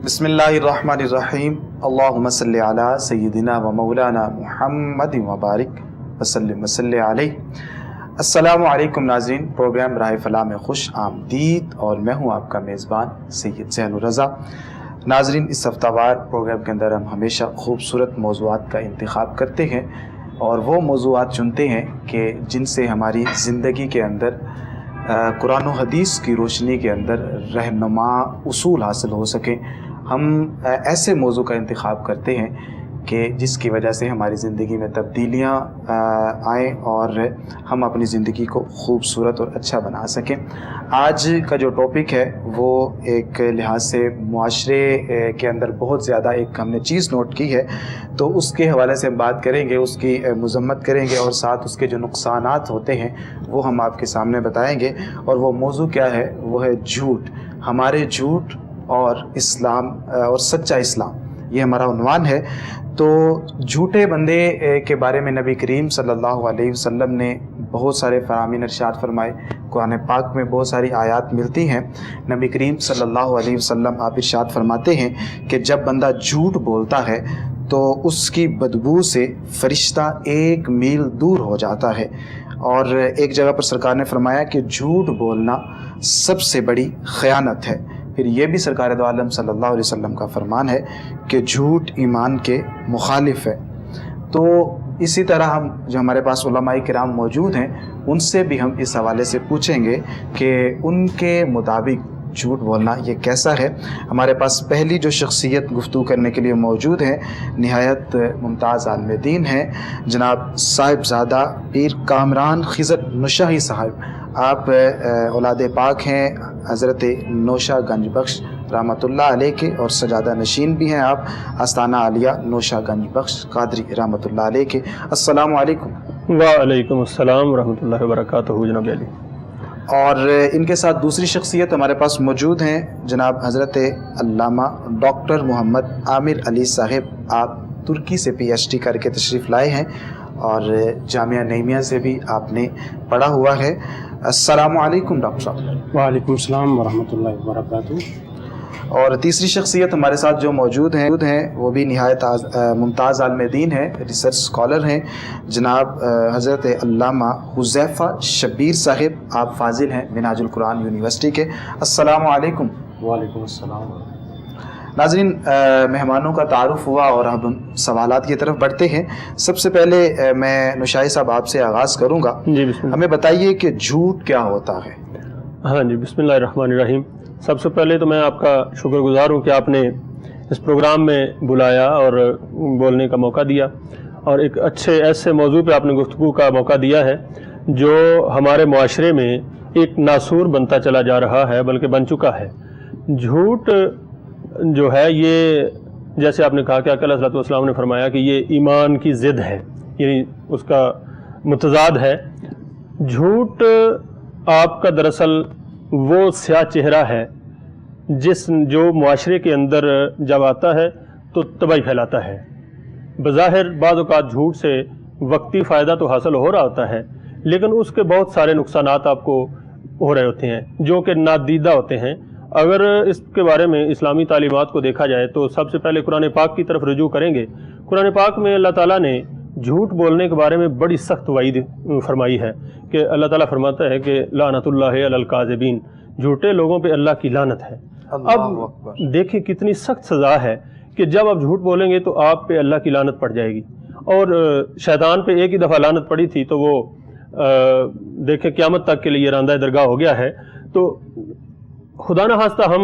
بسم اللہ الرحمن الرحیم اللہم صلی علی سیدنا و مولانا محمد وبارک وسلم وصلی علیہ۔ السلام علیکم ناظرین، پروگرام راہ فلاح میں خوش آمدید اور میں ہوں آپ کا میزبان سید ذہن الرضا۔ ناظرین، اس ہفتہ وار پروگرام کے اندر ہم ہمیشہ خوبصورت موضوعات کا انتخاب کرتے ہیں اور وہ موضوعات چنتے ہیں کہ جن سے ہماری زندگی کے اندر قرآن و حدیث کی روشنی کے اندر رہنما اصول حاصل ہو سکیں۔ ہم ایسے موضوع کا انتخاب کرتے ہیں کہ جس کی وجہ سے ہماری زندگی میں تبدیلیاں آئیں اور ہم اپنی زندگی کو خوبصورت اور اچھا بنا سکیں۔ آج کا جو ٹاپک ہے وہ ایک لحاظ سے معاشرے کے اندر بہت زیادہ ایک ہم نے چیز نوٹ کی ہے، تو اس کے حوالے سے ہم بات کریں گے، اس کی مذمت کریں گے اور ساتھ اس کے جو نقصانات ہوتے ہیں وہ ہم آپ کے سامنے بتائیں گے۔ اور وہ موضوع کیا ہے؟ وہ ہے جھوٹ، ہمارے جھوٹ اور اسلام اور سچا اسلام، یہ ہمارا عنوان ہے۔ تو جھوٹے بندے کے بارے میں نبی کریم صلی اللہ علیہ وسلم نے بہت سارے فرامین ارشاد فرمائے۔ قرآن پاک میں بہت ساری آیات ملتی ہیں۔ نبی کریم صلی اللہ علیہ وسلم آپ ارشاد فرماتے ہیں کہ جب بندہ جھوٹ بولتا ہے تو اس کی بدبو سے فرشتہ 1 میل دور ہو جاتا ہے۔ اور ایک جگہ پر سرکار نے فرمایا کہ جھوٹ بولنا سب سے بڑی خیانت ہے۔ پھر یہ بھی سرکار دو عالم صلی اللہ علیہ وسلم کا فرمان ہے کہ جھوٹ ایمان کے مخالف ہے۔ تو اسی طرح ہم جو ہمارے پاس علماء کرام موجود ہیں ان سے بھی ہم اس حوالے سے پوچھیں گے کہ ان کے مطابق جھوٹ بولنا یہ کیسا ہے۔ ہمارے پاس پہلی جو شخصیت گفتگو کرنے کے لیے موجود ہیں، نہایت ممتاز عالم دین ہیں، جناب صاحبزادہ پیر کامران خضر نشاہی صاحب۔ آپ اولاد پاک ہیں حضرت نوشہ گنج بخش رحمۃ اللہ علیہ کے، اور سجادہ نشین بھی ہیں آپ آستانہ عالیہ نوشہ گنج بخش قادری رحمۃ اللہ علیہ کے۔ السلام علیکم۔ وعلیکم السلام ورحمۃ اللہ وبرکاتہ جناب علی۔ اور ان کے ساتھ دوسری شخصیت ہمارے پاس موجود ہیں، جناب حضرت علامہ ڈاکٹر محمد عامر علی صاحب۔ آپ ترکی سے PhD کر کے تشریف لائے ہیں اور جامعہ نعیمیہ سے بھی آپ نے پڑھا ہوا ہے۔ السلام علیکم ڈاکٹر صاحب۔ وعلیکم السلام ورحمۃ اللہ وبرکاتہ۔ اور تیسری شخصیت ہمارے ساتھ جو موجود ہیں وہ بھی نہایت ممتاز عالم دین ہے، ریسرچ اسکالر ہیں، جناب حضرت علامہ حذیفہ شبیر صاحب۔ آپ فاضل ہیں منہاج القرآن یونیورسٹی کے۔ السلام علیکم۔ وعلیکم السلام۔ ناظرین، مہمانوں کا تعارف ہوا اور اب ہم سوالات کی طرف بڑھتے ہیں۔ سب سے پہلے میں نشائی صاحب آپ سے آغاز کروں گا۔ جی بسم اللہ۔ ہمیں بتائیے کہ جھوٹ کیا ہوتا ہے؟ ہاں جی، بسم اللہ الرحمن الرحیم۔ سب سے پہلے تو میں آپ کا شکر گزار ہوں کہ آپ نے اس پروگرام میں بلایا اور بولنے کا موقع دیا، اور ایک اچھے ایسے موضوع پہ آپ نے گفتگو کا موقع دیا ہے جو ہمارے معاشرے میں ایک ناسور بنتا چلا جا رہا ہے، بلکہ بن چکا ہے۔ جھوٹ جو ہے یہ، جیسے آپ نے کہا کہ آقا علیہ الصلوۃ والسلام نے فرمایا کہ یہ ایمان کی ضد ہے، یعنی اس کا متضاد ہے۔ جھوٹ آپ کا دراصل وہ سیاہ چہرہ ہے جو معاشرے کے اندر جب آتا ہے تو تباہی پھیلاتا ہے۔ بظاہر بعض اوقات جھوٹ سے وقتی فائدہ تو حاصل ہو رہا ہوتا ہے، لیکن اس کے بہت سارے نقصانات آپ کو ہو رہے ہوتے ہیں جو کہ نادیدہ ہوتے ہیں۔ اگر اس کے بارے میں اسلامی تعلیمات کو دیکھا جائے تو سب سے پہلے قرآن پاک کی طرف رجوع کریں گے۔ قرآن پاک میں اللہ تعالیٰ نے جھوٹ بولنے کے بارے میں بڑی سخت وعید فرمائی ہے کہ اللہ تعالیٰ فرماتا ہے کہ لعنت اللہ علی الکاذبین، جھوٹے لوگوں پہ اللہ کی لعنت ہے۔ اب دیکھیں کتنی سخت سزا ہے کہ جب آپ جھوٹ بولیں گے تو آپ پہ اللہ کی لعنت پڑ جائے گی۔ اور شیطان پہ ایک ہی دفعہ لعنت پڑی تھی تو وہ دیکھیں قیامت تک کے لیے راندہ درگاہ ہو گیا ہے۔ تو خدا نہ خواستہ ہم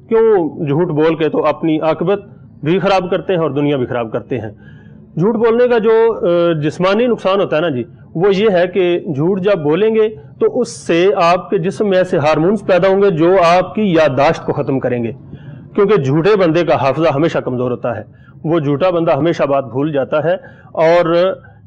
کیوں جھوٹ بول کے تو اپنی عاقبت بھی خراب کرتے ہیں اور دنیا بھی خراب کرتے ہیں۔ جھوٹ بولنے کا جو جسمانی نقصان ہوتا ہے نا جی، وہ یہ ہے کہ جھوٹ جب بولیں گے تو اس سے آپ کے جسم میں ایسے ہارمونز پیدا ہوں گے جو آپ کی یادداشت کو ختم کریں گے، کیونکہ جھوٹے بندے کا حافظہ ہمیشہ کمزور ہوتا ہے، وہ جھوٹا بندہ ہمیشہ بات بھول جاتا ہے۔ اور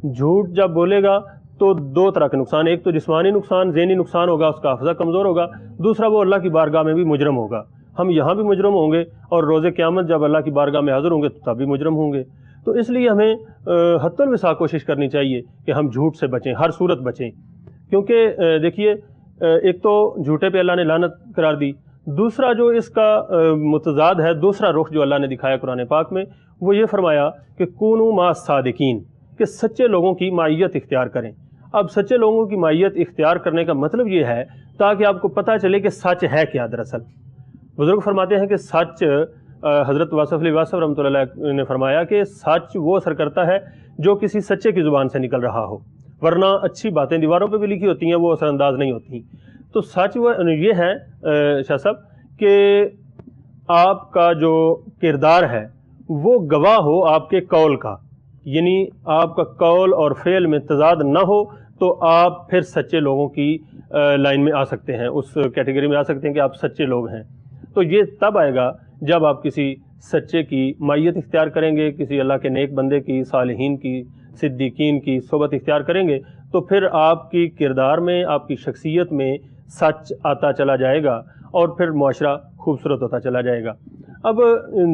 جھوٹ جب بولے گا تو 2 طرح کے نقصان، ایک تو جسمانی نقصان، ذہنی نقصان ہوگا، اس کا حافظہ کمزور ہوگا، دوسرا وہ اللہ کی بارگاہ میں بھی مجرم ہوگا۔ ہم یہاں بھی مجرم ہوں گے اور روز قیامت جب اللہ کی بارگاہ میں حاضر ہوں گے تو تب بھی مجرم ہوں گے۔ تو اس لیے ہمیں حتی الوسع کوشش کرنی چاہیے کہ ہم جھوٹ سے بچیں، ہر صورت بچیں، کیونکہ دیکھیے ایک تو جھوٹے پہ اللہ نے لعنت قرار دی، دوسرا جو اس کا متضاد ہے، دوسرا رخ جو اللہ نے دکھایا قرآن پاک میں، وہ یہ فرمایا کہ کونوا مع الصادقین، کہ سچے لوگوں کی معیت اختیار کریں۔ اب سچے لوگوں کی معیت اختیار کرنے کا مطلب یہ ہے تاکہ آپ کو پتہ چلے کہ سچ ہے کیا دراصل۔ بزرگ فرماتے ہیں کہ سچ، حضرت واصف علی واصف رحمۃ اللہ علیہ نے فرمایا کہ سچ وہ اثر کرتا ہے جو کسی سچے کی زبان سے نکل رہا ہو، ورنہ اچھی باتیں دیواروں پہ بھی لکھی ہوتی ہیں، وہ اثر انداز نہیں ہوتی۔ تو سچ وہ یہ ہے شاہ صاحب کہ آپ کا جو کردار ہے وہ گواہ ہو آپ کے قول کا، یعنی آپ کا قول اور فعل میں تضاد نہ ہو تو آپ پھر سچے لوگوں کی لائن میں آ سکتے ہیں، اس کیٹیگری میں آ سکتے ہیں کہ آپ سچے لوگ ہیں۔ تو یہ تب آئے گا جب آپ کسی سچے کی معیت اختیار کریں گے، کسی اللہ کے نیک بندے کی، صالحین کی، صدیقین کی صحبت اختیار کریں گے، تو پھر آپ کی کردار میں، آپ کی شخصیت میں سچ آتا چلا جائے گا اور پھر معاشرہ خوبصورت ہوتا چلا جائے گا۔ اب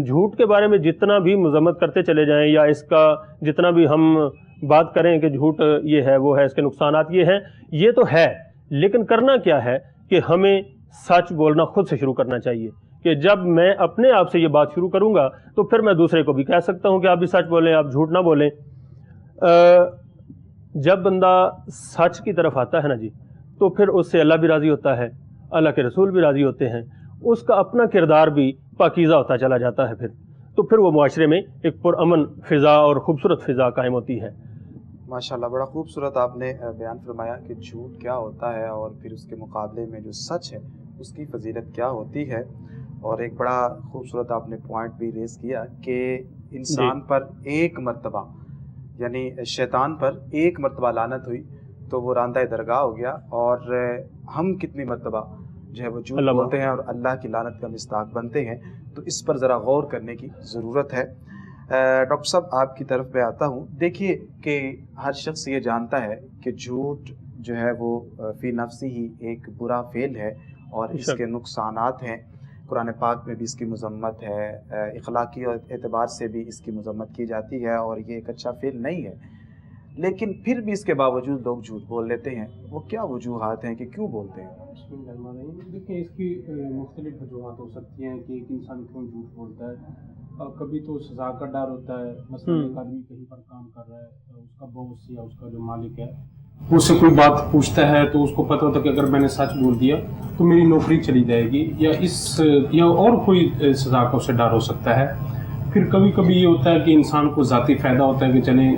جھوٹ کے بارے میں جتنا بھی مذمت کرتے چلے جائیں یا اس کا جتنا بھی ہم بات کریں کہ جھوٹ یہ ہے وہ ہے، اس کے نقصانات یہ ہیں، یہ تو ہے، لیکن کرنا کیا ہے کہ ہمیں سچ بولنا خود سے شروع کرنا چاہیے کہ جب میں اپنے آپ سے یہ بات شروع کروں گا تو پھر میں دوسرے کو بھی کہہ سکتا ہوں کہ آپ بھی سچ بولیں، آپ جھوٹ نہ بولیں۔ جب بندہ سچ کی طرف آتا ہے نا جی، تو پھر اس سے اللہ بھی راضی ہوتا ہے، اللہ کے رسول بھی راضی ہوتے ہیں، اس کا اپنا کردار بھی پاکیزہ ہوتا چلا جاتا ہے، تو پھر وہ معاشرے میں ایک پرامن فضا اور خوبصورت فضا قائم ہوتی ہے۔ ماشاءاللہ، بڑا خوبصورت آپ نے بیان فرمایا کہ جھوٹ کیا ہوتا ہے اور پھر اس کے مقابلے میں جو سچ ہے اس کی فضیلت کیا ہوتی ہے، اور ایک بڑا خوبصورت آپ نے پوائنٹ بھی ریز کیا کہ انسان پر ایک مرتبہ، یعنی شیطان پر ایک مرتبہ لعنت ہوئی تو وہ راندہ درگاہ ہو گیا، اور ہم کتنی مرتبہ جو ہے وہ جھوٹ بولتے ہیں اور اللہ کی لعنت کا مستحق بنتے ہیں، تو اس پر ذرا غور کرنے کی ضرورت ہے۔ ڈاکٹر صاحب آپ کی طرف پہ آتا ہوں۔ دیکھیے کہ ہر شخص یہ جانتا ہے کہ جھوٹ جو ہے وہ فی نفسی ہی ایک برا فعل ہے اور اس کے نقصانات ہیں، قرآن پاک میں بھی اس کی مذمت ہے، اخلاقی اعتبار سے بھی اس کی مذمت کی جاتی ہے اور یہ ایک اچھا فعل نہیں ہے، لیکن پھر بھی اس کے باوجود لوگ جھوٹ بول لیتے ہیں۔ وہ کیا وجوہات ہیں کہ کیوں بولتے ہیں؟ بسم اللہ الرحمن الرحیم۔ دیکھیں، اس کی مختلف وجوہات ہو سکتی ہیں کہ ایک انسان کیوں جھوٹ بولتا ہے۔ کبھی تو سزا کا ڈر ہوتا ہے، مثلا ایک آدمی کہیں پر کام کر رہا ہے، اس کا باس یا اس کا جو مالک ہے اس سے کوئی بات پوچھتا ہے تو اس کو پتہ ہوتا ہے کہ اگر میں نے سچ بول دیا تو میری نوکری چلی جائے گی، یا اور کوئی سزا کا اسے ڈر ہو سکتا ہے۔ پھر کبھی کبھی یہ ہوتا ہے کہ انسان کو ذاتی فائدہ ہوتا ہے کہ چلیں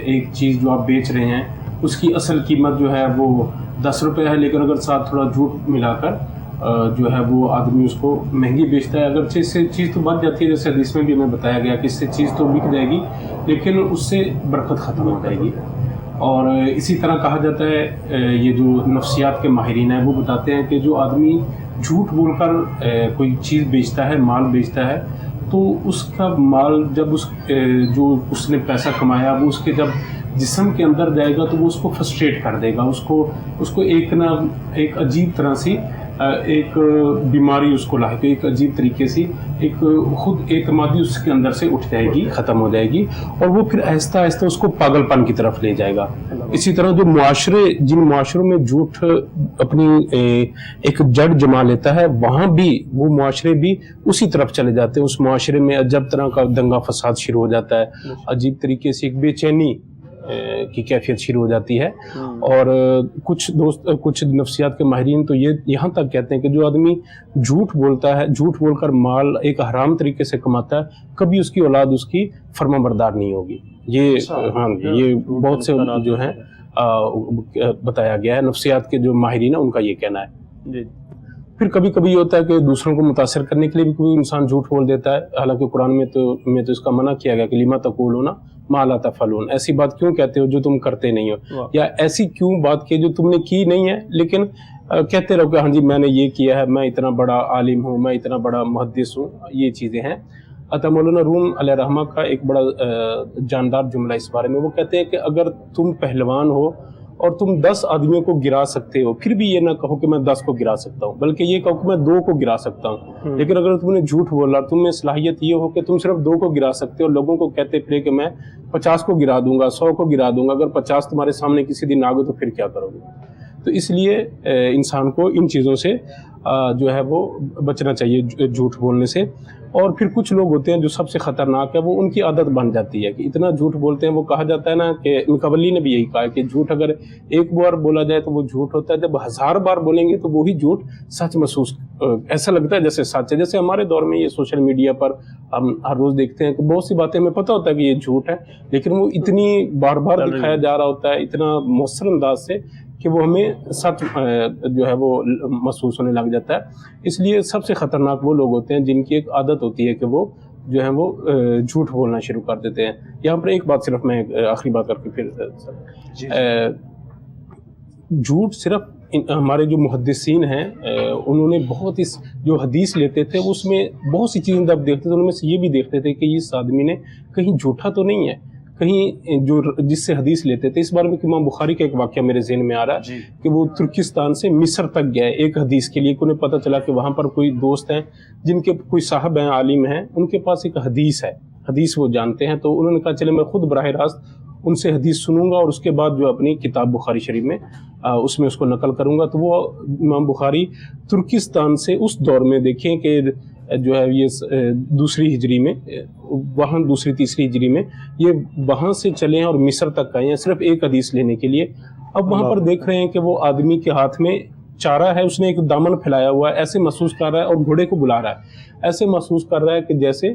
ایک چیز جو آپ بیچ رہے ہیں اس کی اصل قیمت جو ہے وہ 10 روپے ہے، لیکن اگر ساتھ تھوڑا جھوٹ ملا کر جو ہے وہ آدمی اس کو مہنگی بیچتا ہے، اگرچہ اس سے چیز تو بچ جاتی ہے، جیسے حدیث میں بھی ہمیں بتایا گیا کہ اس سے چیز تو بک جائے گی لیکن اس سے برکت ختم ہو جائے گی۔ اور اسی طرح کہا جاتا ہے، یہ جو نفسیات کے ماہرین ہیں وہ بتاتے ہیں کہ جو آدمی جھوٹ بول کر کوئی چیز بیچتا ہے، مال بیچتا ہے، تو اس کا مال جب جو اس نے پیسہ کمایا وہ اس کے جب جسم کے اندر جائے گا تو وہ اس کو فرسٹریٹ کر دے گا، اس کو ایک عجیب طرح سے ایک بیماری اس کو لاحق، ایک عجیب طریقے سے ایک خود اعتمادی اس کے اندر سے اٹھ جائے گی، ختم ہو جائے گی، اور وہ پھر آہستہ آہستہ اس کو پاگل پن کی طرف لے جائے گا۔ اسی طرح جو جن معاشروں میں جھوٹ اپنی ایک جڑ جما لیتا ہے، وہاں بھی وہ معاشرے بھی اسی طرف چلے جاتے ہیں۔ اس معاشرے میں عجب طرح کا دنگا فساد شروع ہو جاتا ہے، عجیب طریقے سے ایک بے چینی کی کیفیت شروع ہو جاتی ہے۔ اور کچھ نفسیات کے ماہرین تو یہاں تک کہتے ہیں کہ جو آدمی جھوٹ بولتا ہے، جھوٹ بول کر مال ایک حرام طریقے سے کماتا ہے، کبھی اس کی اولاد اس کی فرما بردار نہیں ہوگی۔ یہ بہت سے جو ہیں بتایا گیا ہے، نفسیات کے جو ماہرین ہیں ان کا یہ کہنا ہے۔ پھر کبھی کبھی یہ ہوتا ہے کہ دوسروں کو متاثر کرنے کے لیے بھی کوئی انسان جھوٹ بول دیتا ہے، حالانکہ قرآن میں تو اس کا منع کیا گیا کہ لما تقولون ما لا تفعلون، ایسی بات کیوں کہتے ہو جو تم کرتے نہیں ہو، یا ایسی کیوں بات کی جو تم نے کی نہیں ہے لیکن کہتے رہو کہ ہاں جی میں نے یہ کیا ہے، میں اتنا بڑا عالم ہوں، میں اتنا بڑا محدث ہوں، یہ چیزیں ہیں۔ عطا مولانا روم علیہ رحمہ کا ایک بڑا جاندار جملہ اس بارے میں، وہ کہتے ہیں کہ اگر تم پہلوان ہو اور تم 10 آدمیوں کو گرا سکتے ہو، پھر بھی یہ نہ کہو کہ میں 10 کو گرا سکتا ہوں، بلکہ یہ کہو کہ میں 2 کو گرا سکتا ہوں۔ لیکن اگر تم نے جھوٹ بولا، تم میں صلاحیت یہ ہو کہ تم صرف 2 کو گرا سکتے ہو، لوگوں کو کہتے پھرے کہ میں 50 کو گرا دوں گا، 100 کو گرا دوں گا، اگر 50 تمہارے سامنے کسی دن آ گئے تو پھر کیا کرو گے؟ تو اس لیے انسان کو ان چیزوں سے جو ہے وہ بچنا چاہیے، جھوٹ بولنے سے. اور پھر کچھ لوگ ہوتے ہیں جو سب سے خطرناک ہے، وہ ان کی عادت بن جاتی ہے کہ اتنا جھوٹ بولتے ہیں. وہ کہا جاتا ہے نا کہ مقبلی نے بھی یہی کہا کہ جھوٹ اگر ایک بار بولا جائے تو وہ جھوٹ ہوتا ہے، جب 1000 بار بولیں گے تو وہی جھوٹ سچ محسوس ایسا لگتا ہے جیسے سچ ہے. جیسے ہمارے دور میں یہ سوشل میڈیا پر ہم ہر روز دیکھتے ہیں کہ بہت سی باتیں ہمیں پتہ ہوتا ہے کہ یہ جھوٹ ہے، لیکن وہ اتنی بار بار دکھایا جا رہا ہوتا ہے اتنا مؤثر انداز سے کہ وہ ہمیں سچ جو ہے وہ محسوس ہونے لگ جاتا ہے. اس لیے سب سے خطرناک وہ لوگ ہوتے ہیں جن کی ایک عادت ہوتی ہے کہ وہ جو ہے وہ جھوٹ بولنا شروع کر دیتے ہیں. یہاں پر ایک بات صرف میں آخری بات کر کے پھر جھوٹ صرف ہمارے جو محدثین ہیں انہوں نے بہت اس جو حدیث لیتے تھے اس میں بہت سی چیزیں جب دیکھتے تھے ان میں سے یہ بھی دیکھتے تھے کہ اس آدمی نے کہیں جھوٹا تو نہیں ہے، کہیں جو جس سے حدیث لیتے تھے. اس بارے میں امام بخاری کا ایک واقعہ میرے ذہن میں آ رہا ہے کہ وہ ترکستان سے مصر تک گئے ایک حدیث کے لیے. انہیں پتہ چلا کہ وہاں پر کوئی دوست ہیں جن کے کوئی صاحب ہیں، عالم ہیں، ان کے پاس ایک حدیث ہے، حدیث وہ جانتے ہیں. تو انہوں نے کہا چلے میں خود براہ راست ان سے حدیث سنوں گا اور اس کے بعد جو اپنی کتاب بخاری شریف میں اس کو نقل کروں گا. تو وہ امام بخاری ترکستان سے اس دور میں دیکھیں کہ جو ہے یہ دوسری ہجری میں، وہاں دوسری تیسری ہجری میں یہ وہاں سے چلے ہیں اور مصر تک آئے ہیں صرف ایک حدیث لینے کے لیے. اب وہاں پر دیکھ رہے ہیں کہ وہ آدمی کے ہاتھ میں چارہ ہے، اس نے ایک دامن پھیلایا ہوا ہے، ایسے محسوس کر رہا ہے، اور گھوڑے کو بلا رہا ہے، ایسے محسوس کر رہا ہے کہ جیسے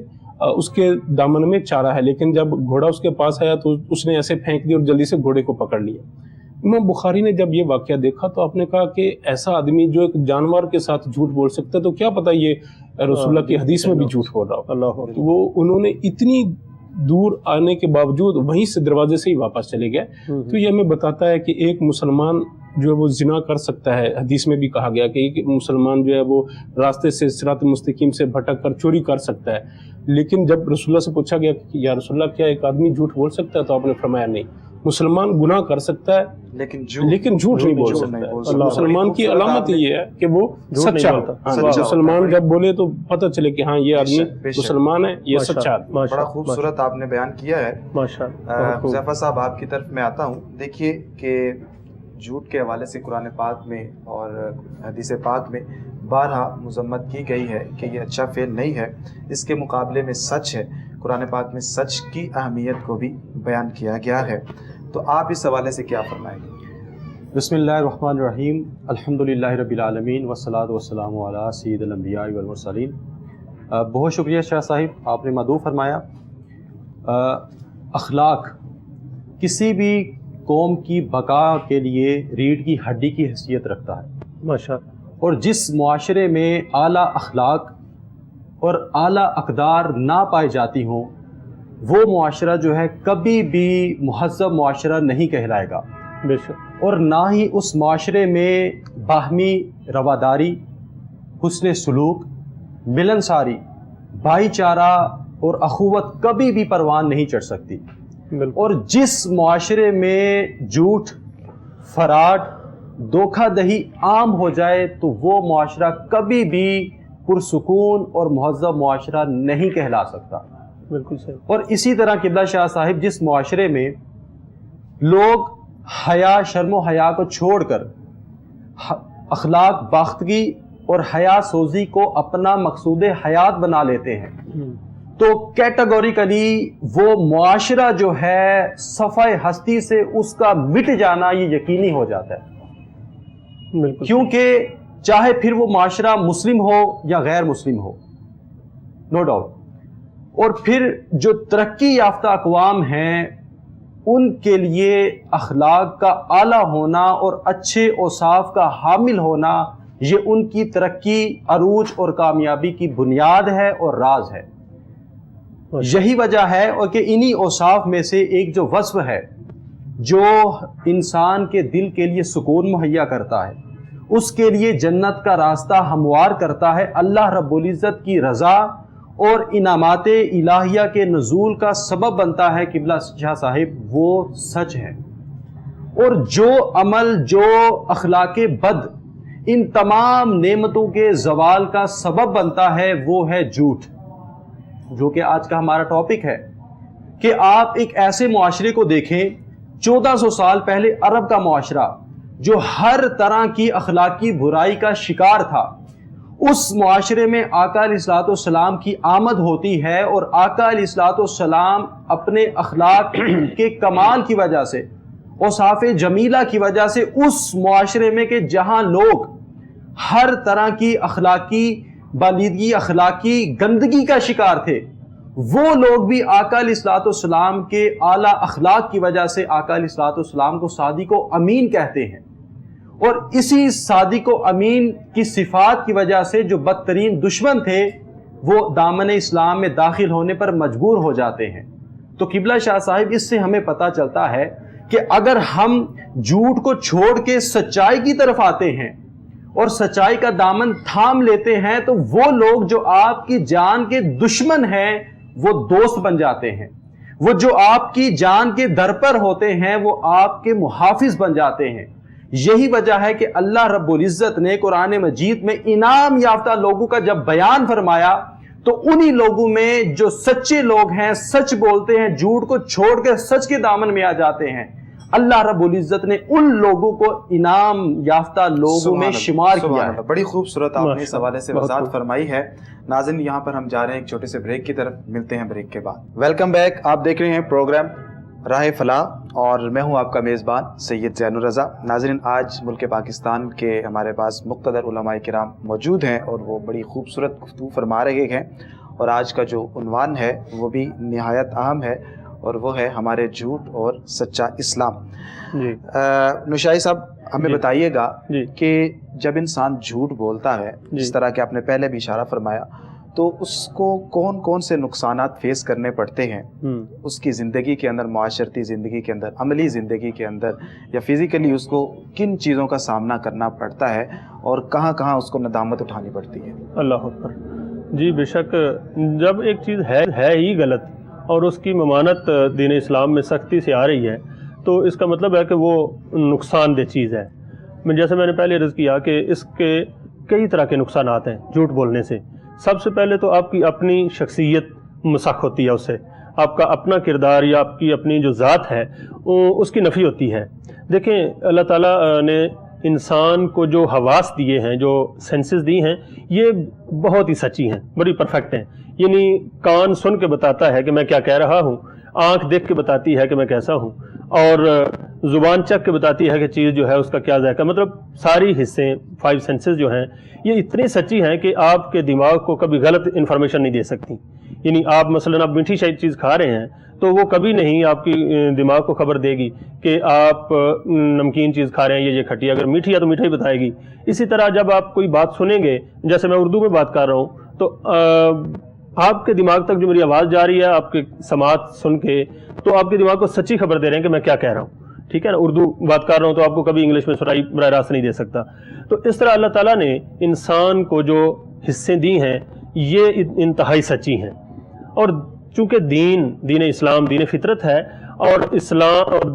اس کے دامن میں چارہ ہے. لیکن جب گھوڑا اس کے پاس آیا تو اس نے ایسے پھینک دیا اور جلدی سے گھوڑے کو پکڑ لیا. امام بخاری نے جب یہ واقعہ دیکھا تو آپ نے کہا کہ ایسا آدمی جو ایک جانور کے ساتھ جھوٹ بول سکتا ہے تو کیا پتہ یہ رسول اللہ کی حدیث میں بھی جھوٹ بول رہا ہو. وہ انہوں نے اتنی دور آنے کے باوجود وہیں سے دروازے سے ہی واپس چلے گئے. تو یہ ہمیں بتاتا ہے کہ ایک مسلمان جو ہے وہ زنا کر سکتا ہے. حدیث میں بھی کہا گیا کہ ایک مسلمان جو ہے وہ راستے سے صراط مستقیم سے بھٹک کر چوری کر سکتا ہے. لیکن جب رسول اللہ سے پوچھا گیا کہ یا رسول اللہ کیا ایک آدمی جھوٹ بول سکتا ہے، تو آپ نے فرمایا نہیں، مسلمان گناہ کر سکتا ہے لیکن جھوٹ نہیں بول سکتا. مسلمان کی علامت یہ ہے کہ وہ سچا ہوتا. مسلمان جب بولے تو پتہ چلے کہ ہاں یہ آدمی مسلمان ہے، یہ سچا آدمی. بڑا خوبصورت آپ نے بیان کیا ہے. حذیفہ صاحب آپ کی طرف میں آتا ہوں. دیکھیے کہ جھوٹ کے حوالے سے قرآن پاک میں اور حدیث پاک میں بارہا مذمت کی گئی ہے کہ یہ اچھا فعل نہیں ہے. اس کے مقابلے میں سچ ہے. قرآن پاک میں سچ کی اہمیت کو بھی بیان کیا گیا ہے. تو آپ اس حوالے سے کیا فرمائیں گے؟ بسم اللہ الرحمن الرحیم. الحمدللہ رب العالمین والصلاۃ والسلام علی سید الانبیاء والمرسلین. بہت شکریہ شاہ صاحب، آپ نے مدعو فرمایا. اخلاق کسی بھی قوم کی بقا کے لیے ریڑھ کی ہڈی کی حیثیت رکھتا ہے. ماشاء. اور جس معاشرے میں اعلیٰ اخلاق اور اعلیٰ اقدار نہ پائی جاتی ہوں وہ معاشرہ جو ہے کبھی بھی مہذب معاشرہ نہیں کہلائے گا. بے شک. اور نہ ہی اس معاشرے میں باہمی رواداری، حسن سلوک، ملنساری، بھائی چارہ اور اخوت کبھی بھی پروان نہیں چڑھ سکتی. اور جس معاشرے میں جھوٹ، فراڈ، دھوکہ دہی عام ہو جائے تو وہ معاشرہ کبھی بھی پرسکون اور مہذب معاشرہ نہیں کہلا سکتا. بالکل صحیح. اور اسی طرح قبلہ شاہ صاحب جس معاشرے میں لوگ حیا، شرم و حیا کو چھوڑ کر اخلاق باختگی اور حیا سوزی کو اپنا مقصود حیات بنا لیتے ہیں تو کیٹیگوریکلی وہ معاشرہ جو ہے صفحہ ہستی سے اس کا مٹ جانا یہ یقینی ہو جاتا ہے. بالکل. کیونکہ چاہے پھر وہ معاشرہ مسلم ہو یا غیر مسلم ہو، نو ڈاؤٹ. اور پھر جو ترقی یافتہ اقوام ہیں ان کے لیے اخلاق کا اعلیٰ ہونا اور اچھے اوصاف کا حامل ہونا یہ ان کی ترقی، عروج اور کامیابی کی بنیاد ہے اور راز ہے. یہی وجہ ہے اور کہ انہی اوصاف میں سے ایک جو وصف ہے جو انسان کے دل کے لیے سکون مہیا کرتا ہے، اس کے لیے جنت کا راستہ ہموار کرتا ہے، اللہ رب العزت کی رضا اور انعامات الہیہ کے نزول کا سبب بنتا ہے قبلہ شاہ صاحب، وہ سچ ہے. اور جو عمل، جو اخلاق بد ان تمام نعمتوں کے زوال کا سبب بنتا ہے وہ ہے جھوٹ، جو کہ آج کا ہمارا ٹاپک ہے. کہ آپ ایک ایسے معاشرے کو دیکھیں 1400 سال پہلے عرب کا معاشرہ جو ہر طرح کی اخلاقی برائی کا شکار تھا، اس معاشرے میں آقا علیہ الصلوۃ والسلام کی آمد ہوتی ہے، اور آقا علیہ الصلوۃ والسلام اپنے اخلاق کے کمال کی وجہ سے، اوصاف جمیلہ کی وجہ سے اس معاشرے میں کہ جہاں لوگ ہر طرح کی اخلاقی بالیدگی، اخلاقی گندگی کا شکار تھے، وہ لوگ بھی آقا علیہ الصلوۃ والسلام کے اعلیٰ اخلاق کی وجہ سے آقا علیہ الصلوۃ والسلام کو صادق و امین کہتے ہیں، اور اسی صادق و امین کی صفات کی وجہ سے جو بدترین دشمن تھے وہ دامن اسلام میں داخل ہونے پر مجبور ہو جاتے ہیں۔ تو قبلہ شاہ صاحب، اس سے ہمیں پتہ چلتا ہے کہ اگر ہم جھوٹ کو چھوڑ کے سچائی کی طرف آتے ہیں اور سچائی کا دامن تھام لیتے ہیں تو وہ لوگ جو آپ کی جان کے دشمن ہیں وہ دوست بن جاتے ہیں، وہ جو آپ کی جان کے در پر ہوتے ہیں وہ آپ کے محافظ بن جاتے ہیں۔ یہی وجہ ہے کہ اللہ رب العزت نے قرآن مجید میں انعام یافتہ لوگوں کا جب بیان فرمایا تو انہی لوگوں میں جو سچے لوگ ہیں، سچ بولتے ہیں، جھوٹ کو چھوڑ کے سچ کے دامن میں آ جاتے ہیں، اللہ رب العزت نے ان لوگوں کو انعام یافتہ لوگوں میں شمار کیا ہے۔ بڑی خوبصورت آپ نے اس حوالے سے وضاحت فرمائی ہے۔ ناظرین، یہاں پر ہم جا رہے ہیں ایک چھوٹے سے بریک کی طرف، ملتے ہیں بریک کے بعد۔ ویلکم بیک، آپ دیکھ رہے ہیں پروگرام راہ فلاح اور میں ہوں آپ کا میزبان سید زین الرضا۔ ناظرین، آج ملک پاکستان کے ہمارے پاس مقتدر علماء کرام موجود ہیں اور وہ بڑی خوبصورت گفتگو فرما رہے ہیں، اور آج کا جو عنوان ہے وہ بھی نہایت اہم ہے، اور وہ ہے ہمارے جھوٹ اور سچا اسلام۔ جی نشائی صاحب، ہمیں جی بتائیے گا جی کہ جب انسان جھوٹ بولتا ہے، جس طرح کہ آپ نے پہلے بھی اشارہ فرمایا، تو اس کو کون کون سے نقصانات فیس کرنے پڑتے ہیں اس کی زندگی کے اندر، معاشرتی زندگی کے اندر، عملی زندگی کے اندر، یا فزیکلی اس کو کن چیزوں کا سامنا کرنا پڑتا ہے اور کہاں کہاں اس کو ندامت اٹھانی پڑتی ہے؟ اللہ اکبر۔ جی بے شک، جب ایک چیز ہے ہی غلط اور اس کی ممانت دین اسلام میں سختی سے آ رہی ہے تو اس کا مطلب ہے کہ وہ نقصان دہ چیز ہے۔ جیسے میں نے پہلے عرض کیا کہ اس کے کئی طرح کے نقصانات ہیں جھوٹ بولنے سے۔ سب سے پہلے تو آپ کی اپنی شخصیت مسخ ہوتی ہے، اس سے آپ کا اپنا کردار یا آپ کی اپنی جو ذات ہے اس کی نفی ہوتی ہے۔ دیکھیں، اللہ تعالیٰ نے انسان کو جو حواس دیے ہیں، جو سینسز دی ہیں، یہ بہت ہی سچی ہیں، بڑی پرفیکٹ ہیں۔ یعنی کان سن کے بتاتا ہے کہ میں کیا کہہ رہا ہوں، آنکھ دیکھ کے بتاتی ہے کہ میں کیسا ہوں، اور زبان چکھ کے بتاتی ہے کہ چیز جو ہے اس کا کیا ذائقہ۔ مطلب ساری حصے، 5 سینسز جو ہیں، یہ اتنی سچی ہیں کہ آپ کے دماغ کو کبھی غلط انفارمیشن نہیں دے سکتی۔ یعنی آپ مثلاً آپ میٹھی چیز کھا رہے ہیں تو وہ کبھی نہیں آپ کی دماغ کو خبر دے گی کہ آپ نمکین چیز کھا رہے ہیں، یہ کھٹی ہے۔ اگر میٹھی ہے تو میٹھا ہی بتائے گی۔ اسی طرح جب آپ کوئی بات سنیں گے، جیسے میں اردو میں بات کر رہا ہوں، تو آپ کے دماغ تک جو میری آواز جا رہی ہے، آپ کے سماعت سن کے، تو آپ کے دماغ کو سچی خبر دے رہے ہیں کہ میں کیا کہہ رہا ہوں، ٹھیک ہے نا۔ اردو بات کر رہا ہوں تو آپ کو کبھی انگلش میں سنائی براہ راست نہیں دے سکتا۔ تو اس طرح اللہ تعالیٰ نے انسان کو جو حصے دی ہیں یہ انتہائی سچی ہیں، اور چونکہ دین اسلام دین فطرت ہے، اور اسلام اور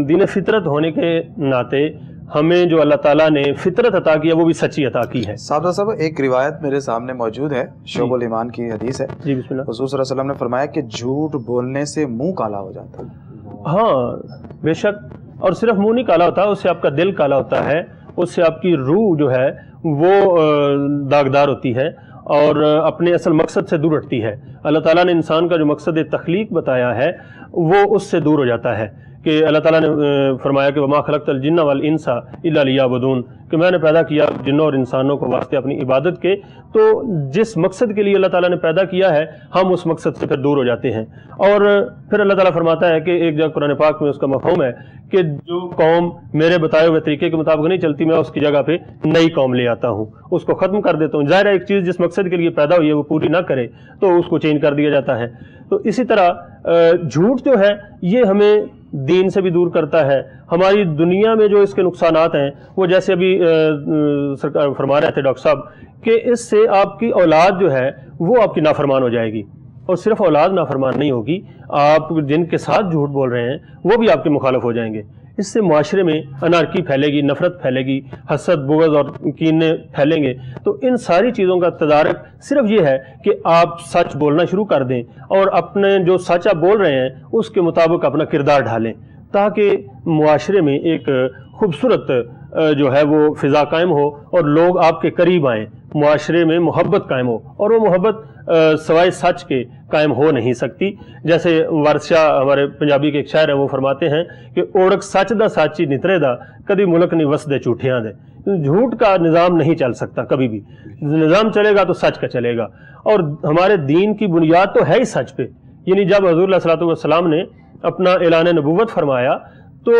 دین فطرت ہونے کے ناطے ہمیں جو اللہ تعالیٰ نے فطرت عطا کیا وہ بھی سچی عطا کی ہے۔ صاحب ایک روایت میرے سامنے موجود ہے، شعب الایمان کی حدیث ہے۔ جی بسم اللہ۔ حضور صلی اللہ علیہ وسلم نے فرمایا کہ جھوٹ بولنے سے منہ کالا ہو جاتا ہے۔ ہاں بے شک، اور صرف منہ نہیں کالا ہوتا، اس سے آپ کا دل کالا ہوتا ہے، اس سے آپ کی روح جو ہے وہ داغدار ہوتی ہے اور اپنے اصل مقصد سے دور ہٹتی ہے۔ اللہ تعالیٰ نے انسان کا جو مقصد تخلیق بتایا ہے وہ اس سے دور ہو جاتا ہے، کہ اللہ تعالیٰ نے فرمایا کہ وما خلقت الجن والانس الا لیعبدون، کہ میں نے پیدا کیا جنوں اور انسانوں کو واسطے اپنی عبادت کے۔ تو جس مقصد کے لیے اللہ تعالیٰ نے پیدا کیا ہے ہم اس مقصد سے پھر دور ہو جاتے ہیں۔ اور پھر اللہ تعالیٰ فرماتا ہے کہ ایک جگہ قرآن پاک میں اس کا مفہوم ہے کہ جو قوم میرے بتائے ہوئے طریقے کے مطابق نہیں چلتی، میں اس کی جگہ پہ نئی قوم لے آتا ہوں، اس کو ختم کر دیتا ہوں۔ ظاہر ہے ایک چیز جس مقصد کے لیے پیدا ہوئی ہے وہ پوری نہ کرے تو اس کو چینج کر دیا جاتا ہے۔ تو اسی طرح جھوٹ جو ہے یہ ہمیں دین سے بھی دور کرتا ہے۔ ہماری دنیا میں جو اس کے نقصانات ہیں وہ جیسے ابھی سرکار فرما رہے تھے ڈاکٹر صاحب، کہ اس سے آپ کی اولاد جو ہے وہ آپ کی نافرمان ہو جائے گی، اور صرف اولاد نافرمان نہیں ہوگی، آپ جن کے ساتھ جھوٹ بول رہے ہیں وہ بھی آپ کے مخالف ہو جائیں گے۔ اس سے معاشرے میں انارکی پھیلے گی، نفرت پھیلے گی، حسد، بغض اور کینے پھیلیں گے۔ تو ان ساری چیزوں کا تدارک صرف یہ ہے کہ آپ سچ بولنا شروع کر دیں، اور اپنے جو سچ آپ بول رہے ہیں اس کے مطابق اپنا کردار ڈھالیں۔ تاکہ معاشرے میں ایک خوبصورت جو ہے وہ فضا قائم ہو اور لوگ آپ کے قریب آئیں، معاشرے میں محبت قائم ہو، اور وہ محبت سوائے سچ کے قائم ہو نہیں سکتی۔ جیسے وارث شاہ ہمارے پنجابی کے ایک شاعر ہیں، وہ فرماتے ہیں کہ اوڑک سچ دا سچی نترے دا کدی ملک نہیں وسدے جھوٹیاں دے۔ جھوٹ کا نظام نہیں چل سکتا کبھی بھی، نظام چلے گا تو سچ کا چلے گا، اور ہمارے دین کی بنیاد تو ہے ہی سچ پہ۔ یعنی جب حضور علیہ الصلوۃ والسلام نے اپنا اعلان نبوت فرمایا تو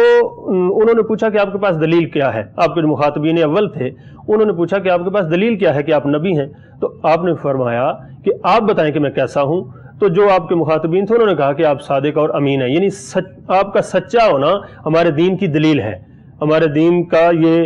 انہوں نے پوچھا کہ آپ کے پاس دلیل کیا ہے، آپ کے جو مخاطبین اول تھے انہوں نے پوچھا کہ آپ کے پاس دلیل کیا ہے کہ آپ نبی ہیں، تو آپ نے فرمایا کہ آپ بتائیں کہ میں کیسا ہوں۔ تو جو آپ کے مخاطبین تھے انہوں نے کہا کہ آپ صادق اور امین ہیں، یعنی آپ کا سچا ہونا ہمارے دین کی دلیل ہے، ہمارے دین کا یہ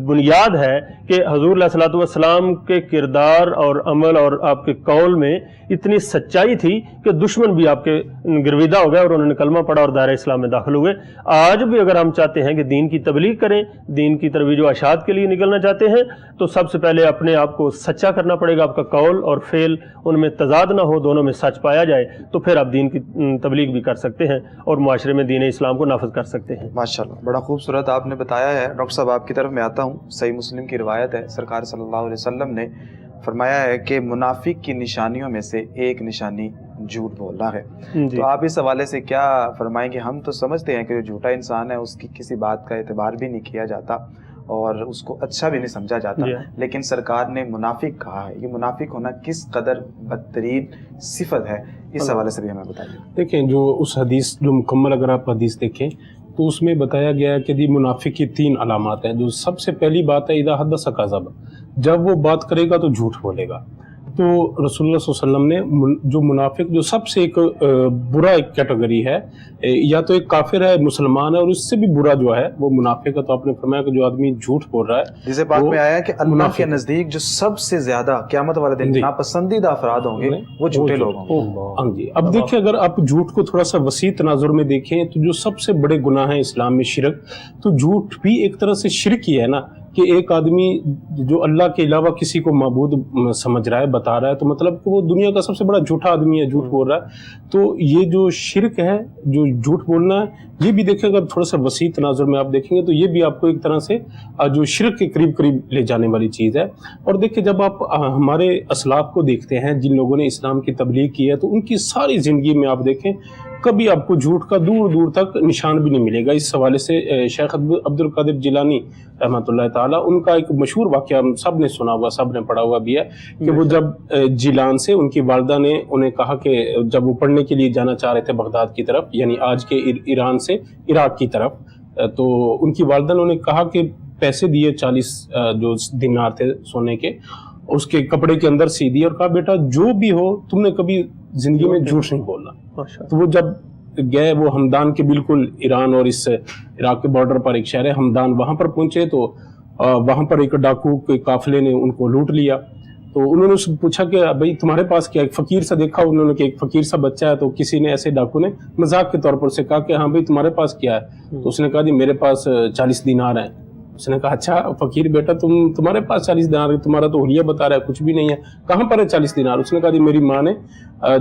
بنیاد ہے کہ حضور علیہ الصلوۃ والسلام کے کردار اور عمل اور آپ کے قول میں اتنی سچائی تھی کہ دشمن بھی آپ کے گرویدہ ہو گئے اور انہوں نے کلمہ پڑھا اور دائرہ اسلام میں داخل ہوئے۔ آج بھی اگر ہم چاہتے ہیں کہ دین کی تبلیغ کریں، دین کی ترویج و اشاعت کے لیے نکلنا چاہتے ہیں، تو سب سے پہلے اپنے آپ کو سچا کرنا پڑے گا، آپ کا قول اور فعل ان میں تضاد نہ ہو، دونوں میں سچ پایا جائے، تو پھر آپ دین کی تبلیغ بھی کر سکتے ہیں اور معاشرے میں دین اسلام کو نافذ کر سکتے ہیں۔ ماشاءاللہ، بڑا خوبصورت آپ نے بتایا ہے۔ ڈاکٹر صاحب آپ کی طرف میں آتا ہوں۔ صحیح مسلم کی روایت ہے، سرکار صلی اللہ علیہ وسلم نے فرمایا ہے کہ منافق کی نشانیوں میں سے ایک نشانی جھوٹ بولنا ہے۔ تو آپ اس حوالے سے کیا فرمائیں گے؟ ہم تو سمجھتے ہیں کہ جو جھوٹا انسان ہے اس کی کسی بات کا اعتبار بھی نہیں کیا جاتا اور اس کو اچھا بھی نہیں سمجھا جاتا، لیکن سرکار نے منافق کہا ہے۔ یہ منافق ہونا کس قدر بدترین صفت ہے، اس حوالے سے بھی ہمیں بتائیے۔ دیکھیں، جو اس حدیث جو مکمل اگر آپ حدیث دیکھیں تو اس میں بتایا گیا ہے کہ دی منافق کی 3 علامات ہیں۔ جو سب سے پہلی بات ہے اذا حدث کذب، جب وہ بات کرے گا تو جھوٹ بولے گا۔ تو رسول اللہ صلی اللہ علیہ وسلم نے جو منافق جو سب سے ایک برا ایک کیٹیگری ہے، یا تو ایک کافر ہے، مسلمان ہے، اور اس سے بھی برا جو ہے وہ منافق ہے۔ تو آپ نے فرمایا کہ جو آدمی جھوٹ بول رہا ہے، جسے بات میں آیا کہ اللہ کے نزدیک جو سب سے زیادہ قیامت والے دن ناپسندیدہ افراد ہوں گے وہ جھوٹے لوگ ہوں گے۔ ہاں جی، اب دیکھیں اگر آپ جھوٹ کو تھوڑا سا وسیع تناظر میں دیکھیں تو جو سب سے بڑے گناہ ہیں اسلام میں شرک، تو جھوٹ بھی ایک طرح سے شرک ہی ہے نا، کہ ایک آدمی جو اللہ کے علاوہ کسی کو معبود سمجھ رہا ہے، بتا رہا ہے، تو مطلب کہ وہ دنیا کا سب سے بڑا جھوٹا آدمی ہے، جھوٹ بول رہا ہے۔ تو یہ جو شرک ہے، جو جھوٹ بولنا ہے، یہ بھی دیکھیں اگر تھوڑا سا وسیع تناظر میں آپ دیکھیں گے تو یہ بھی آپ کو ایک طرح سے جو شرک کے قریب قریب لے جانے والی چیز ہے۔ اور دیکھیں جب آپ ہمارے اسلاف کو دیکھتے ہیں جن لوگوں نے اسلام کی تبلیغ کی ہے، تو ان کی ساری زندگی میں آپ دیکھیں کبھی آپ کو جھوٹ کا دور دور تک نشان بھی نہیں ملے گا۔ اس حوالے سے شیخ عبد القادر جیلانی رحمۃ اللہ تعالیٰ، ان کا ایک مشہور واقعہ ہم سب نے سنا ہوا، سب نے پڑھا ہوا بھی ہے، کہ وہ جب جیلان سے ان کی والدہ نے انہیں کہا کہ جب وہ پڑھنے کے لیے جانا چاہ رہے تھے بغداد کی طرف، یعنی آج کے ایران سے عراق کی طرف، تو ان کی والدہ نے انہیں کہا کہ پیسے دیے 40 جو دینار تھے سونے کے، اس کے کپڑے کے اندر سی دیے، اور کہا بیٹا جو بھی ہو تم نے کبھی زندگی میں جھوٹ نہیں بولنا۔ تو وہ جب گئے، وہ ہمدان کے بالکل ایران اور اس عراق کے بارڈر پر ایک شہر ہے ہمدان، وہاں پر پہنچے تو وہاں پر ایک ڈاکو کے قافلے نے ان کو لوٹ لیا۔ تو انہوں نے اس سے پوچھا کہ بھائی تمہارے پاس کیا؟ ایک فقیر سا دیکھا انہوں نے کہ ایک فقیر سا بچہ ہے، تو کسی نے ایسے ڈاکو نے مذاق کے طور پر سے کہا کہ ہاں بھائی تمہارے پاس کیا ہے؟ تو اس نے کہا جی میرے پاس 40 دینار ہیں۔ اس نے کہا اچھا فقیر بیٹا تمہارے پاس 40 دینار ہے، تمہارا تو حلیہ بتا رہا ہے کچھ بھی نہیں ہے، کہاں پر ہے 40 دینار؟ اس نے کہا جی میری ماں نے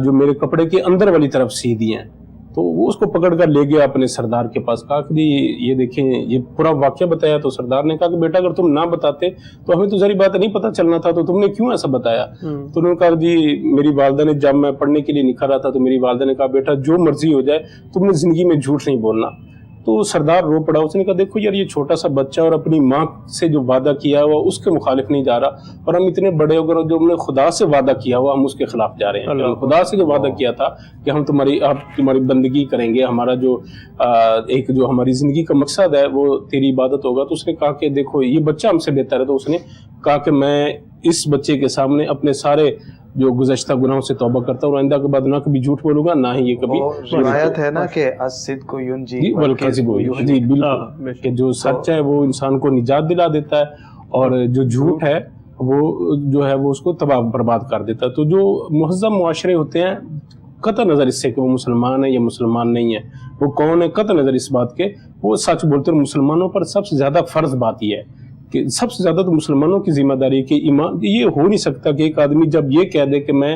جو میرے کپڑے کے اندر والی طرف سی دی ہیں۔ تو وہ اس کو پکڑ کر لے گیا اپنے سردار کے پاس، کہا کہ یہ دیکھیں یہ پورا واقعہ بتایا۔ تو سردار نے کہا کہ بیٹا اگر تم نہ بتاتے تو ہمیں تو ذری بات نہیں پتہ چلنا تھا، تو تم نے کیوں ایسا بتایا؟ تو انہوں نے کہا جی میری والدہ نے، جب میں پڑھنے کے لیے نکل رہا تھا تو میری والدہ نے کہا بیٹا جو مرضی ہو جائے تم نے زندگی میں جھوٹ نہیں بولنا۔ تو سردار رو پڑا، اس نے کہا دیکھو یار یہ چھوٹا سا بچہ اور اپنی ماں سے جو وعدہ کیا ہوا اس کے مخالف نہیں جا رہا، اور ہم اتنے بڑے ہو گئے جو ہم نے خدا سے وعدہ کیا ہوا ہم اس کے خلاف جا رہے ہیں۔ خدا سے جو وعدہ کیا تھا کہ ہم تمہاری بندگی کریں گے، ہمارا جو جو ہماری زندگی کا مقصد ہے وہ تیری عبادت ہوگا۔ تو اس نے کہا کہ دیکھو یہ بچہ ہم سے بہتر ہے۔ تو اس نے کہا کہ میں اس بچے کے سامنے اپنے سارے جو گزشتہ گناہوں سے توبہ کرتا ہوں اور آئندہ کے بعد نہ کبھی جھوٹ بولوں گا، نہ ہی یہ کبھی روایت ہے نا کہ الصدق ینجی والکذب یحزی، جی بالکل، کہ جو سچ ہے وہ انسان کو نجات دلا دیتا ہے اور جو جھوٹ ہے وہ جو ہے وہ اس کو تباہ برباد کر دیتا ہے۔ تو جو مہذب معاشرے ہوتے ہیں قطع نظر اس سے کہ وہ مسلمان ہے یا مسلمان نہیں ہے، وہ کون ہے، قطع نظر اس بات کے وہ سچ بولتے ہیں۔ مسلمانوں پر سب سے زیادہ فرض بات یہ ہے کہ سب سے زیادہ تو مسلمانوں کی ذمہ داری کہ ایمان، یہ ہو نہیں سکتا کہ ایک آدمی جب یہ کہہ دے کہ میں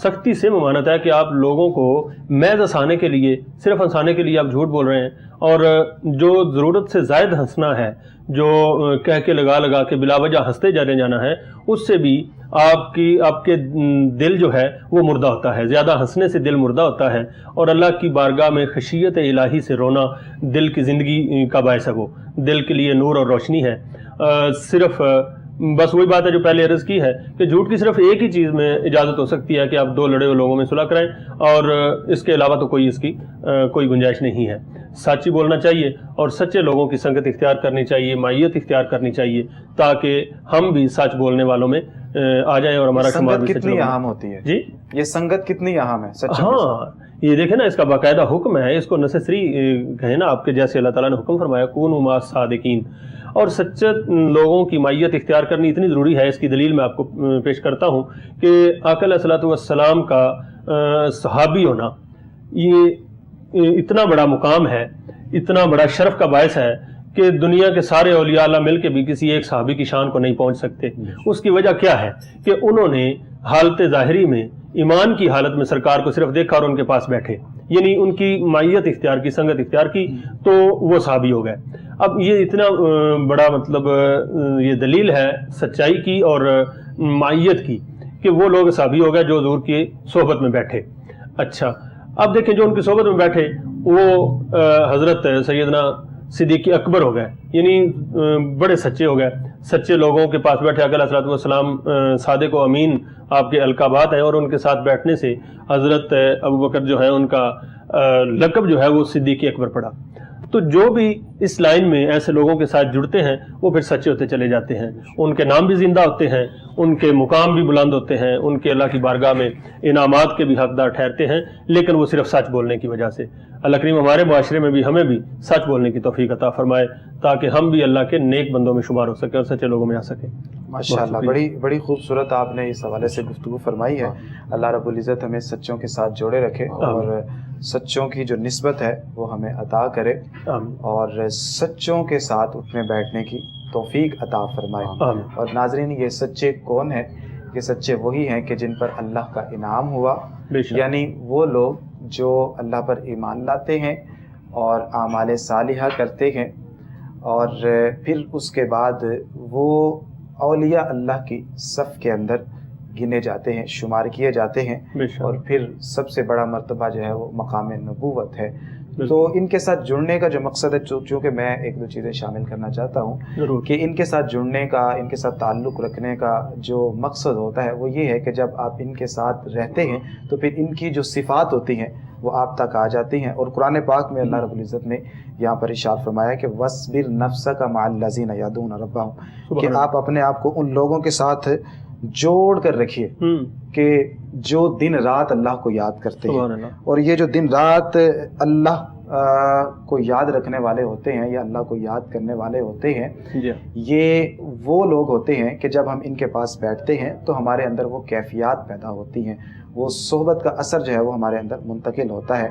سختی سے ممانعت ہے کہ آپ لوگوں کو محض ہنسانے کے لیے، صرف ہنسانے کے لیے آپ جھوٹ بول رہے ہیں، اور جو ضرورت سے زائد ہنسنا ہے، جو کہہ کے لگا کے بلا وجہ ہنستے جانا ہے، اس سے بھی آپ کے دل جو ہے وہ مردہ ہوتا ہے. زیادہ ہنسنے سے دل مردہ ہوتا ہے، اور اللہ کی بارگاہ میں خشیت الہی سے رونا دل کی زندگی کا باعث ہے، وہ دل کے لیے نور اور روشنی ہے. صرف بس وہی بات ہے جو پہلے عرض کی ہے کہ جھوٹ کی صرف ایک ہی چیز میں اجازت ہو سکتی ہے کہ آپ دو لڑے ہوئے لوگوں میں صلح کرائیں، اور اس کے علاوہ تو اس کی کوئی گنجائش نہیں ہے. سچ ہی بولنا چاہیے اور سچے لوگوں کی سنگت اختیار کرنی چاہیے، مائیت اختیار کرنی چاہیے، تاکہ ہم بھی سچ بولنے والوں میں آ جائیں اور ہمارا شمار بھی کتنی اہم ہوتی ہے جی، یہ سنگت کتنی اہم ہے. ہاں یہ دیکھیں نا، اس کا باقاعدہ حکم ہے، اس کو نسری کہیں نا آپ کے جیسے اللہ تعالیٰ نے حکم فرمایا کونوا مع الصادقین، اور سچے لوگوں کی مائیت اختیار کرنی اتنی ضروری ہے. اس کی دلیل میں آپ کو پیش کرتا ہوں کہ آقا علیہ الصلوۃ والسلام کا صحابی ہونا یہ اتنا بڑا مقام ہے، اتنا بڑا شرف کا باعث ہے کہ دنیا کے سارے اولیاء اللہ مل کے بھی کسی ایک صحابی کی شان کو نہیں پہنچ سکتے. اس کی وجہ کیا ہے کہ انہوں نے حالت ظاہری میں ایمان کی حالت میں سرکار کو صرف دیکھا اور ان کے پاس بیٹھے، یعنی ان کی مائیت اختیار کی، سنگت اختیار کی، تو وہ صحابی ہو گئے. اب یہ اتنا بڑا مطلب یہ دلیل ہے سچائی کی اور مائیت کی کہ وہ لوگ صحابی ہو گئے جو حضور کی صحبت میں بیٹھے. اچھا اب دیکھیں جو ان کی صحبت میں بیٹھے وہ حضرت سیدنا صدیق اکبر ہو گئے، یعنی بڑے سچے ہو گئے. سچے لوگوں کے پاس بیٹھے آقا علیہ الصلوۃ والسلام صادق و امین آپ کے القابات ہیں، اور ان کے ساتھ بیٹھنے سے حضرت ابوبکر جو ہے ان کا لقب جو ہے وہ صدیق اکبر پڑا. تو جو بھی اس لائن میں ایسے لوگوں کے ساتھ جڑتے ہیں وہ پھر سچے ہوتے چلے جاتے ہیں، ان کے نام بھی زندہ ہوتے ہیں، ان کے مقام بھی بلند ہوتے ہیں، ان کے اللہ کی بارگاہ میں انعامات کے بھی حقدار ٹھہرتے ہیں، لیکن وہ صرف سچ بولنے کی وجہ سے. اللہ کریم ہمارے معاشرے میں بھی ہمیں بھی سچ بولنے کی توفیق عطا فرمائے تاکہ ہم بھی اللہ کے نیک بندوں میں شمار ہو سکیں اور سچے لوگوں میں آ سکیں. ماشاءاللہ بڑی خوبصورت آپ نے اس حوالے سے گفتگو فرمائی ہے. اللہ رب العزت ہمیں سچوں کے ساتھ جوڑے رکھے اور سچوں کی جو نسبت ہے وہ ہمیں عطا کرے اور سچوں کے ساتھ اٹھنے بیٹھنے کی توفیق عطا فرمائے. اور ناظرین یہ سچے کون ہیں؟ یہ سچے وہی ہیں کہ جن پر اللہ کا انعام ہوا، یعنی وہ لوگ جو اللہ پر ایمان لاتے ہیں اور اعمال صالحہ کرتے ہیں، اور پھر اس کے بعد وہ اولیاء اللہ کی صف کے اندر گنے جاتے ہیں، شمار کیے جاتے ہیں، اور پھر سب سے بڑا مرتبہ جو ہے وہ مقام نبوت ہے. تو ان کے ساتھ جڑنے کا جو مقصد ہے، چونکہ میں ایک دو چیزیں شامل کرنا چاہتا ہوں کہ ان کے ساتھ جڑنے کا، ان کے ساتھ تعلق رکھنے کا جو مقصد ہوتا ہے وہ یہ ہے کہ جب آپ ان کے ساتھ رہتے ہیں تو پھر ان کی جو صفات ہوتی ہیں وہ آپ تک آ جاتی ہیں. اور قرآن پاک میں اللہ رب العزت نے یہاں پر ارشاد فرمایا کہ وَاصْبِرْ نَفْسَكَ مَعَ الَّذِينَ يَدْعُونَ رَبَّهُمْ، کہ آپ اپنے آپ کو ان لوگوں کے ساتھ جوڑ کر رکھیے کہ جو دن رات اللہ کو یاد کرتے ہیں. اور یہ جو دن رات اللہ کو یاد رکھنے والے ہوتے ہیں یا اللہ کو یاد کرنے والے ہوتے ہیں، یہ وہ لوگ ہوتے ہیں کہ جب ہم ان کے پاس بیٹھتے ہیں تو ہمارے اندر وہ کیفیات پیدا ہوتی ہیں، وہ صحبت کا اثر جو ہے وہ ہمارے اندر منتقل ہوتا ہے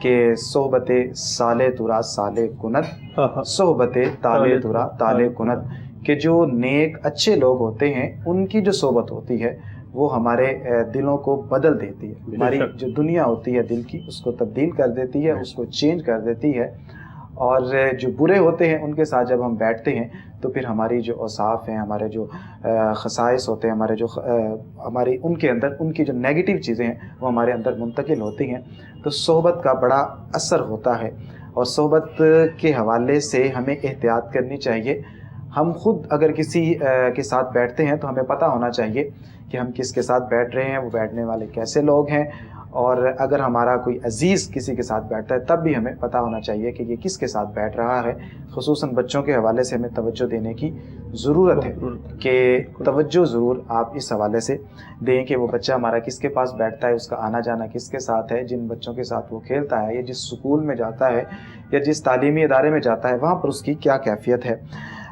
کہ صحبت سالے تورا سالے کنت، صحبت تالے تورا تالے کنت، کہ جو نیک اچھے لوگ ہوتے ہیں ان کی جو صحبت ہوتی ہے وہ ہمارے دلوں کو بدل دیتی ہے، ہماری جو دنیا ہوتی ہے دل کی اس کو تبدیل کر دیتی ہے، اس کو چینج کر دیتی ہے. اور جو برے ہوتے ہیں ان کے ساتھ جب ہم بیٹھتے ہیں تو پھر ہماری جو اوصاف ہیں، ہمارے جو خصائص ہوتے ہیں، ہماری ان کے اندر ان کی جو نیگیٹو چیزیں ہیں وہ ہمارے اندر منتقل ہوتی ہیں. تو صحبت کا بڑا اثر ہوتا ہے، اور صحبت کے حوالے سے ہمیں احتیاط کرنی چاہیے. ہم خود اگر کسی کے ساتھ بیٹھتے ہیں تو ہمیں پتہ ہونا چاہیے کہ ہم کس کے ساتھ بیٹھ رہے ہیں، وہ بیٹھنے والے کیسے لوگ ہیں. اور اگر ہمارا کوئی عزیز کسی کے ساتھ بیٹھتا ہے تب بھی ہمیں پتہ ہونا چاہیے کہ یہ کس کے ساتھ بیٹھ رہا ہے. خصوصاً بچوں کے حوالے سے ہمیں توجہ دینے کی ضرورت ہے کہ توجہ ضرور آپ اس حوالے سے دیں کہ وہ بچہ ہمارا کس کے پاس بیٹھتا ہے، اس کا آنا جانا کس کے ساتھ ہے، جن بچوں کے ساتھ وہ کھیلتا ہے یا جس سکول میں جاتا ہے یا جس تعلیمی ادارے میں جاتا ہے وہاں پر اس کی کیا کیفیت ہے.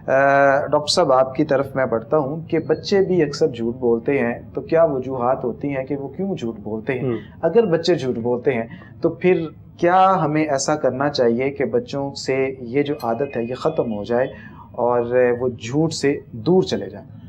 ڈاکٹر صاحب آپ کی طرف میں پڑھتا ہوں کہ بچے بھی اکثر جھوٹ بولتے ہیں، تو کیا وجوہات ہوتی ہیں کہ وہ کیوں جھوٹ بولتے ہیں؟ اگر بچے جھوٹ بولتے ہیں تو پھر کیا ہمیں ایسا کرنا چاہیے کہ بچوں سے یہ جو عادت ہے یہ ختم ہو جائے اور وہ جھوٹ سے دور چلے جائیں؟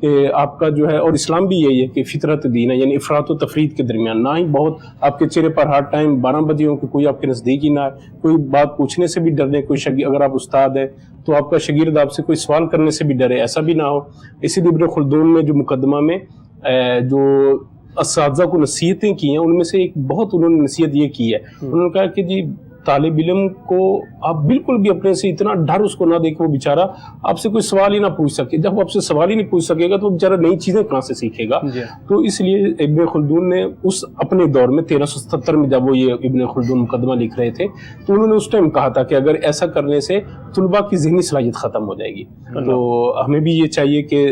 کہ آپ کا جو ہے، اور اسلام بھی یہی ہے کہ فطرت دین ہے، یعنی افراط و تفرید کے درمیان نہ ہی بہت آپ کے چہرے پر ہر ٹائم 12 بجے ہو کہ کوئی آپ کے نزدیک ہی نہ آئے، کوئی بات پوچھنے سے بھی ڈرنے، کوئی اگر آپ استاد ہیں تو آپ کا شاگرد آپ سے کوئی سوال کرنے سے بھی ڈرے، ایسا بھی نہ ہو۔ اسی لیے ابن خلدون نے جو مقدمہ میں جو اساتذہ کو نصیحتیں کی ہیں، ان میں سے ایک بہت انہوں نے نصیحت یہ کی ہے، انہوں نے کہا کہ جی طالب علم کو آپ بالکل بھی اپنے سے اتنا ڈر اس کو نہ دے کہ وہ بیچارہ آپ سے کوئی سوال ہی نہ پوچھ سکے۔ جب وہ آپ سے سوال ہی نہیں پوچھ سکے گا تو وہ بیچارہ نئی چیزیں کہاں سے سیکھے گا؟ تو اس لیے ابن خلدون نے اس اپنے دور میں 1377 میں جب وہ یہ ابن خلدون مقدمہ لکھ رہے تھے تو انہوں نے اس ٹائم کہا تھا کہ اگر ایسا کرنے سے طلباء کی ذہنی صلاحیت ختم ہو جائے گی۔ تو ہمیں بھی یہ چاہیے کہ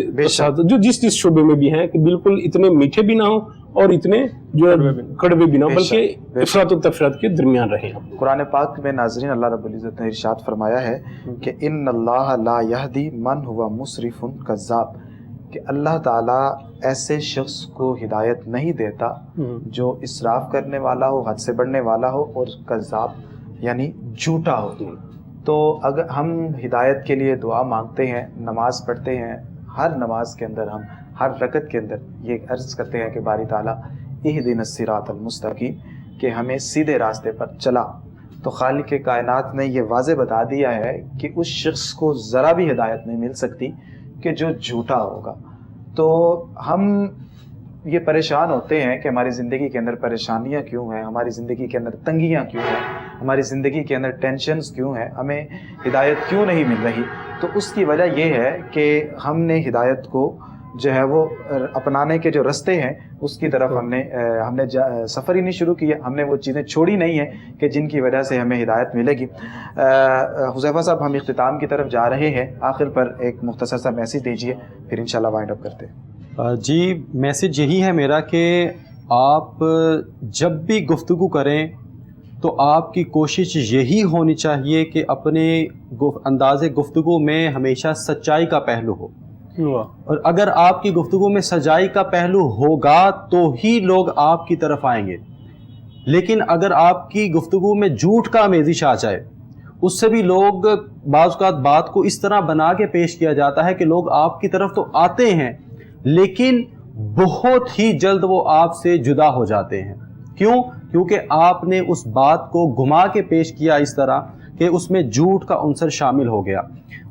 جو جس شعبے میں بھی ہیں کہ بالکل اتنے میٹھے بھی نہ ہوں اور اتنے جو کڑوے بھی نہ، بلکہ افراط و تفرید کے درمیان رہیں۔ قرآن پاک میں ناظرین اللہ رب العزت نے ارشاد فرمایا ہے کہ ان اللہ لا یہدی من ہوا مسرف کذاب، کہ اللہ تعالیٰ ایسے شخص کو ہدایت نہیں دیتا جو اسراف کرنے والا ہو، حد سے بڑھنے والا ہو، اور کذاب یعنی جھوٹا ہو۔ تو اگر ہم ہدایت کے لیے دعا مانگتے ہیں، نماز پڑھتے ہیں، ہر نماز کے اندر ہم ہر رکعت کے اندر یہ عرض کرتے ہیں کہ باری تعالیٰ اہدنا الصراط المستقیم، کہ ہمیں سیدھے راستے پر چلا، تو خالق کائنات نے یہ واضح بتا دیا ہے کہ اس شخص کو ذرا بھی ہدایت نہیں مل سکتی کہ جو جھوٹا ہوگا۔ تو ہم یہ پریشان ہوتے ہیں کہ ہماری زندگی کے اندر پریشانیاں کیوں ہیں، ہماری زندگی کے اندر تنگیاں کیوں ہیں، ہماری زندگی کے اندر ٹینشنز کیوں ہیں، ہمیں ہدایت کیوں نہیں مل رہی؟ تو اس کی وجہ یہ ہے کہ ہم نے ہدایت کو جو ہے وہ اپنانے کے جو رستے ہیں اس کی طرف ہم نے سفر ہی نہیں شروع کیا، ہم نے وہ چیزیں چھوڑی نہیں ہیں کہ جن کی وجہ سے ہمیں ہدایت ملے گی۔ حذیفہ صاحب، ہم اختتام کی طرف جا رہے ہیں، آخر پر ایک مختصر سا میسیج دیجیے، پھر انشاءاللہ وائنڈ اپ کرتے ہیں۔ جی، میسیج یہی ہے میرا کہ آپ جب بھی گفتگو کریں تو آپ کی کوشش یہی ہونی چاہیے کہ اپنے انداز گفتگو میں ہمیشہ سچائی کا پہلو ہو، اور اگر آپ کی گفتگو میں سچائی کا پہلو ہوگا تو ہی لوگ آپ کی طرف آئیں گے۔ لیکن اگر آپ کی گفتگو میں جھوٹ کا آمیزش آ جائے، اس سے بھی لوگ بعض اوقات بات کو اس طرح بنا کے پیش کیا جاتا ہے کہ لوگ آپ کی طرف تو آتے ہیں لیکن بہت ہی جلد وہ آپ سے جدا ہو جاتے ہیں۔ کیوں؟ کیونکہ آپ نے اس بات کو گھما کے پیش کیا اس طرح کہ اس میں جھوٹ کا عنصر شامل ہو گیا۔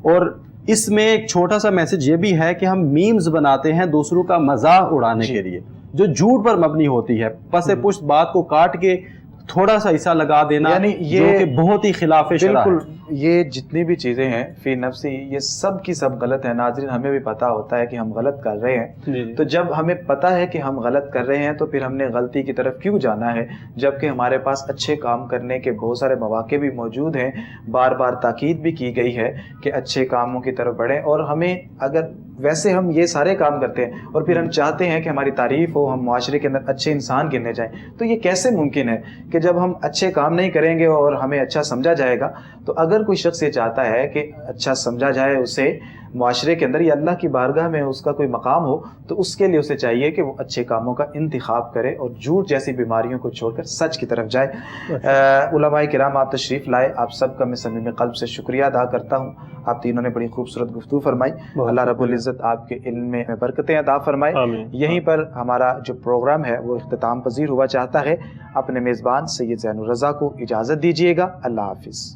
اور اس میں ایک چھوٹا سا میسج یہ بھی ہے کہ ہم میمز بناتے ہیں دوسروں کا مزاح اڑانے کے لیے، جو جھوٹ پر مبنی ہوتی ہے، پس پشت بات کو کاٹ کے تھوڑا سا حصہ لگا دینا، یعنی جو کہ بہت ہی خلاف شرع ہے۔ یہ جتنی بھی چیزیں ہیں فی نفسی، یہ سب کی سب غلط ہیں۔ ناظرین، ہمیں بھی پتہ ہوتا ہے کہ ہم غلط کر رہے ہیں، تو جب ہمیں پتہ ہے کہ ہم غلط کر رہے ہیں تو پھر ہم نے غلطی کی طرف کیوں جانا ہے، جبکہ ہمارے پاس اچھے کام کرنے کے بہت سارے مواقع بھی موجود ہیں۔ بار بار تاکید بھی کی گئی ہے کہ اچھے کاموں کی طرف بڑھیں، اور ہمیں اگر ویسے ہم یہ سارے کام کرتے ہیں اور پھر ہم چاہتے ہیں کہ ہماری تعریف ہو، ہم معاشرے کے اندر اچھے انسان گننے جائیں، تو یہ کیسے ممکن ہے کہ جب ہم اچھے کام نہیں کریں گے اور ہمیں اچھا سمجھا جائے گا؟ تو اگر کوئی شخص یہ چاہتا ہے کہ اچھا سمجھا جائے اسے معاشرے کے اندر یا اللہ کی بارگاہ میں اس کا کوئی مقام ہو، تو اس کے لیے اسے چاہیے کہ وہ اچھے کاموں کا انتخاب کرے اور جھوٹ جیسی بیماریوں کو چھوڑ کر سچ کی طرف جائے۔ علماء کرام، آپ تشریف لائے، آپ سب کا میں صمیم قلب سے شکریہ ادا کرتا ہوں۔ آپ تینوں نے بڑی خوبصورت گفتگو فرمائی، اللہ رب العزت آپ کے علم میں برکتیں عطا فرمائے۔ یہیں پر ہمارا جو پروگرام ہے وہ اختتام پذیر ہوا چاہتا ہے۔ اپنے میزبان سید زین الرضا کو اجازت دیجیے گا، اللہ حافظ۔